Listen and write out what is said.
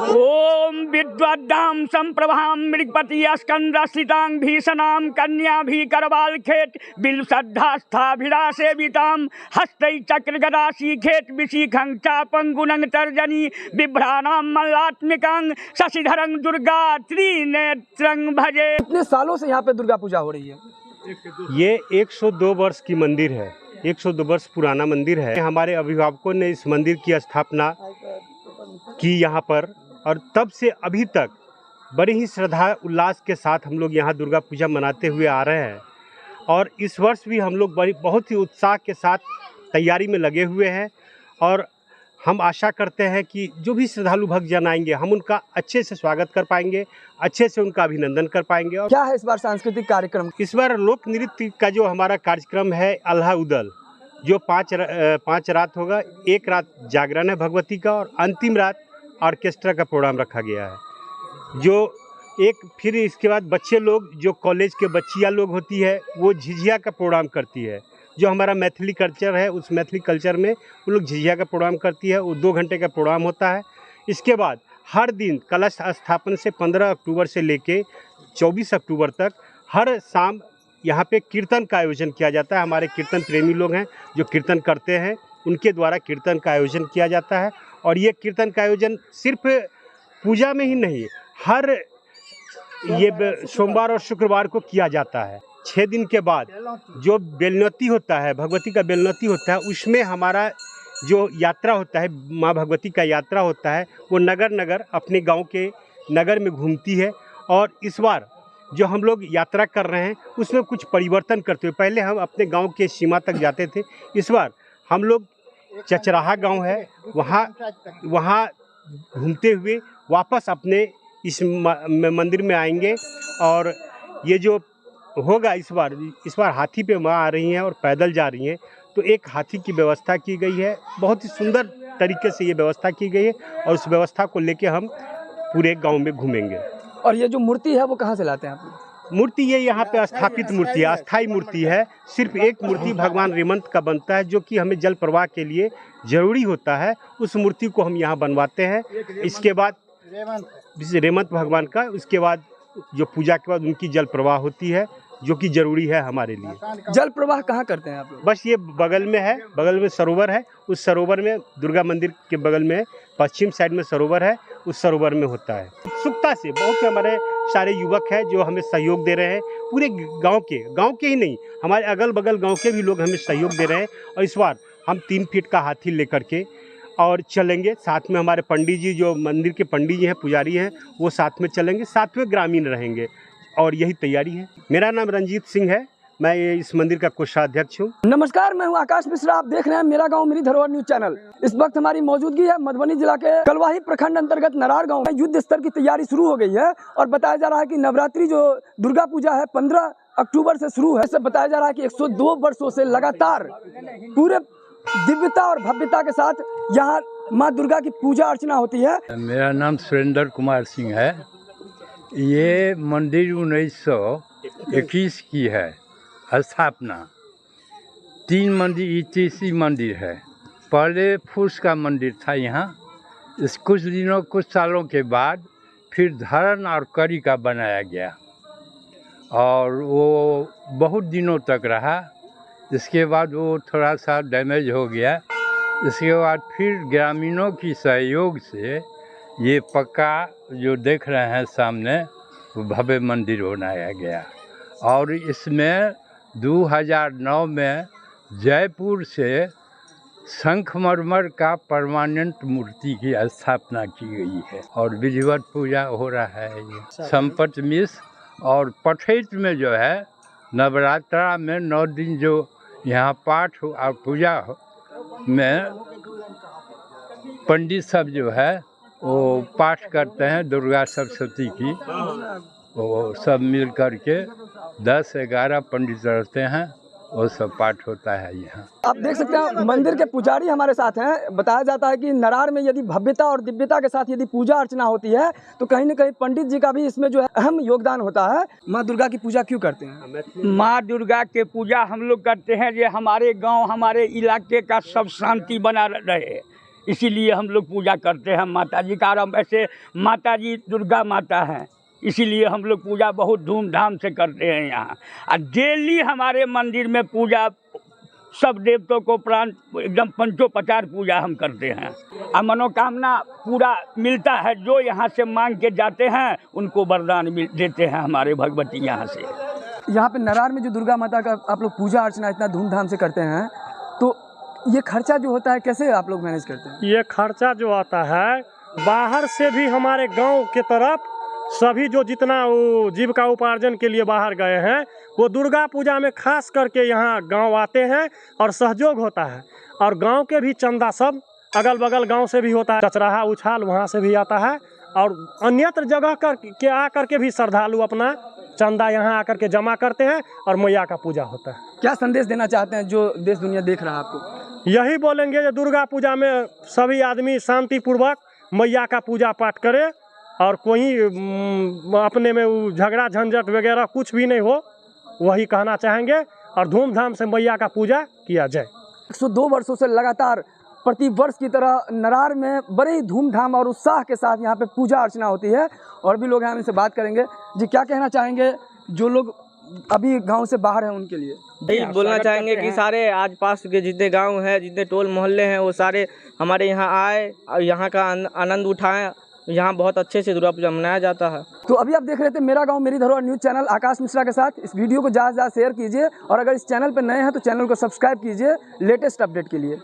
ओम विद्वद्दाम संप्रभां मृगपति स्कंदस्थितां भीषणां कन्या भी करवाल खेत बिल श्रद्धास्थाभिरा सेवितां हस्तै चक्र गदा शीखेत विशिखं चापं गुणं तर्जनी बिभ्राणां मल्लात्मिकां शशिधरं दुर्गा त्रिनेत्रं भजे। कितने सालों से यहाँ पे दुर्गा पूजा हो रही है? ये 102 वर्ष की मंदिर है, 102 वर्ष पुराना मंदिर है। हमारे अभिभावकों ने इस मंदिर की स्थापना की यहाँ पर, और तब से अभी तक बड़ी ही श्रद्धा उल्लास के साथ हम लोग यहाँ दुर्गा पूजा मनाते हुए आ रहे हैं। और इस वर्ष भी हम लोग बहुत ही उत्साह के साथ तैयारी में लगे हुए हैं, और हम आशा करते हैं कि जो भी श्रद्धालु भक्तजन आएंगे हम उनका अच्छे से स्वागत कर पाएंगे, अच्छे से उनका अभिनंदन कर पाएंगे। और क्या है इस बार सांस्कृतिक कार्यक्रम? इस बार लोक नृत्य का जो हमारा कार्यक्रम है अल्लाह उदल, जो पाँच रात होगा। एक रात जागरण है भगवती का, और अंतिम रात ऑर्केस्ट्रा का प्रोग्राम रखा गया है। जो फिर इसके बाद बच्चे लोग, जो कॉलेज के बच्चियाँ लोग होती है, वो झिझिया का प्रोग्राम करती है। जो हमारा मैथिली कल्चर है, उस मैथिली कल्चर में वो लोग झिझिया का प्रोग्राम करती है। वो 2 घंटे का प्रोग्राम होता है। इसके बाद हर दिन कलश स्थापन से 15 अक्टूबर से लेके 24 अक्टूबर तक हर शाम यहाँ पे कीर्तन का आयोजन किया जाता है। हमारे कीर्तन प्रेमी लोग हैं जो कीर्तन करते हैं, उनके द्वारा कीर्तन का आयोजन किया जाता है। और ये कीर्तन का आयोजन सिर्फ पूजा में ही नहीं, हर ये सोमवार और शुक्रवार को किया जाता है। 6 दिन के बाद जो बेलनौती होता है, भगवती का बेलनौती होता है, उसमें हमारा जो यात्रा होता है, माँ भगवती का यात्रा होता है, वो नगर नगर अपने गांव के नगर में घूमती है। और इस बार जो हम लोग यात्रा कर रहे हैं उसमें कुछ परिवर्तन करते हुए, पहले हम अपने गांव के सीमा तक जाते थे, इस बार हम लोग चचराहा गांव है, वहाँ घूमते हुए वापस अपने इस मंदिर में आएंगे। और ये जो होगा इस बार हाथी पे माँ आ रही हैं और पैदल जा रही हैं, तो एक हाथी की व्यवस्था की गई है। बहुत ही सुंदर तरीके से ये व्यवस्था की गई है, और उस व्यवस्था को लेके हम पूरे गांव में घूमेंगे। और ये जो मूर्ति है वो कहाँ से लाते हैं आप? मूर्ति ये यहाँ पे स्थापित मूर्ति है, अस्थाई मूर्ति है। सिर्फ एक मूर्ति भगवान रेमंत का बनता है, जो कि हमें जल प्रवाह के लिए जरूरी होता है। उस मूर्ति को हम यहाँ बनवाते हैं। इसके बाद रेमंत भगवान का, उसके बाद जो पूजा के बाद उनकी जल प्रवाह होती है, जो कि जरूरी है हमारे लिए। जल प्रवाह कहाँ करते हैं आप लोग? बस ये बगल में है, बगल में सरोवर है। उस सरोवर में, दुर्गा मंदिर के बगल में पश्चिम साइड में सरोवर है, उस सरोवर में होता है। उत्सुकता से बहुत हमारे सारे युवक हैं जो हमें सहयोग दे रहे हैं। पूरे गांव के ही नहीं, हमारे अगल बगल गांव के भी लोग हमें सहयोग दे रहे हैं। और इस बार हम 3 फीट का हाथी लेकर के और चलेंगे। साथ में हमारे पंडित जी, जो मंदिर के पंडित जी हैं, पुजारी हैं, वो साथ में चलेंगे, साथ में ग्रामीण रहेंगे। और यही तैयारी है। मेरा नाम रंजीत सिंह है, मैं इस मंदिर का कोषाध्यक्ष हूँ। नमस्कार, मैं हूँ आकाश मिश्रा। आप देख रहे हैं मेरा गांव मेरी धरोहर न्यूज चैनल। इस वक्त हमारी मौजूदगी है मधुबनी जिला के कलवाही प्रखंड अंतर्गत नरार गांव में। युद्ध स्तर की तैयारी शुरू हो गई है, और बताया जा रहा है कि नवरात्रि जो दुर्गा पूजा है 15 अक्टूबर से शुरू है। ऐसे बताया जा रहा है कि 102 वर्षों से लगातार पूरे दिव्यता और भव्यता के साथ यहाँ माँ दुर्गा की पूजा अर्चना होती है। मेरा नाम सुरेंद्र कुमार सिंह है। ये मंदिर 1921 की है स्थापना। 3 मंदिर, तीसरी मंदिर है। पहले फूस का मंदिर था यहाँ। इस कुछ सालों के बाद फिर धरन और कड़ी का बनाया गया, और वो बहुत दिनों तक रहा। इसके बाद वो थोड़ा सा डैमेज हो गया। इसके बाद फिर ग्रामीणों की सहयोग से ये पक्का जो देख रहे हैं सामने, वो भव्य मंदिर बनाया गया। और इसमें 2009 में जयपुर से संगमरमर का परमानेंट मूर्ति की स्थापना की गई है, और विधिवत पूजा हो रहा है। ये संपत मिश्र और पठेत में जो है नवरात्रा में 9 दिन जो यहाँ पाठ और पूजा में पंडित सब जो है वो पाठ करते हैं दुर्गा सप्तशती की। वो सब मिल कर के 10-11 पंडित रहते हैं, वो सब पाठ होता है यहाँ। आप देख सकते हैं मंदिर के पुजारी हमारे साथ हैं। बताया जाता है कि नरार में यदि भव्यता और दिव्यता के साथ यदि पूजा अर्चना होती है तो कहीं न कहीं पंडित जी का भी इसमें जो है अहम योगदान होता है। माँ दुर्गा की पूजा क्यों करते हैं? माँ दुर्गा के पूजा हम लोग करते हैं जो हमारे गांव हमारे इलाके का सब शांति बना रहे, इसीलिए हम लोग पूजा करते हैं माता जी का। वैसे माता जी दुर्गा माता हैं, इसीलिए हम लोग पूजा बहुत धूमधाम से करते हैं यहाँ। और डेली हमारे मंदिर में पूजा सब देवताओं को प्राण एकदम पंचोपचार पूजा हम करते हैं और मनोकामना पूरा मिलता है। जो यहाँ से मांग के जाते हैं उनको वरदान देते हैं हमारे भगवती यहाँ से। यहाँ पे नरार में जो दुर्गा माता का आप लोग पूजा अर्चना इतना धूमधाम से करते हैं तो ये खर्चा जो होता है कैसे आप लोग मैनेज करते हैं? ये खर्चा जो आता है बाहर से भी हमारे गांव के तरफ सभी जो जितना वो जीविका उपार्जन के लिए बाहर गए हैं वो दुर्गा पूजा में खास करके यहाँ गांव आते हैं और सहयोग होता है। और गांव के भी चंदा सब अगल बगल गांव से भी होता है, चचराहा उछाल वहाँ से भी आता है और अन्यत्र जगह के आकर के भी श्रद्धालु अपना चंदा यहाँ आकर के जमा करते हैं और मैया का पूजा होता है। क्या संदेश देना चाहते हैं जो देश दुनिया देख रहा है आपको? यही बोलेंगे कि दुर्गा पूजा में सभी आदमी शांतिपूर्वक मैया का पूजा पाठ करे और कोई अपने में झगड़ा झंझट वगैरह कुछ भी नहीं हो, वही कहना चाहेंगे और धूमधाम से मैया का पूजा किया जाए। 102 वर्षों से लगातार प्रति वर्ष की तरह नरार में बड़े ही धूमधाम और उत्साह के साथ यहाँ पे पूजा अर्चना होती है। और भी लोग हैं, हम इनसे बात करेंगे। जी क्या कहना चाहेंगे जो लोग अभी गांव से बाहर हैं उनके लिए? यही बोलना चाहेंगे कि सारे आज पास के जितने गांव हैं, जितने टोल मोहल्ले हैं, वो सारे हमारे यहाँ आए और यहाँ का आनंद उठाएं। यहाँ बहुत अच्छे से दुर्गा पूजा मनाया जाता है। तो अभी आप देख रहे थे मेरा गांव मेरी धरोहर न्यूज़ चैनल आकाश मिश्रा के साथ। इस वीडियो को ज़्यादा से ज़्यादा शेयर कीजिए और अगर इस चैनल पर नए हैं तो चैनल को सब्सक्राइब कीजिए लेटेस्ट अपडेट के लिए।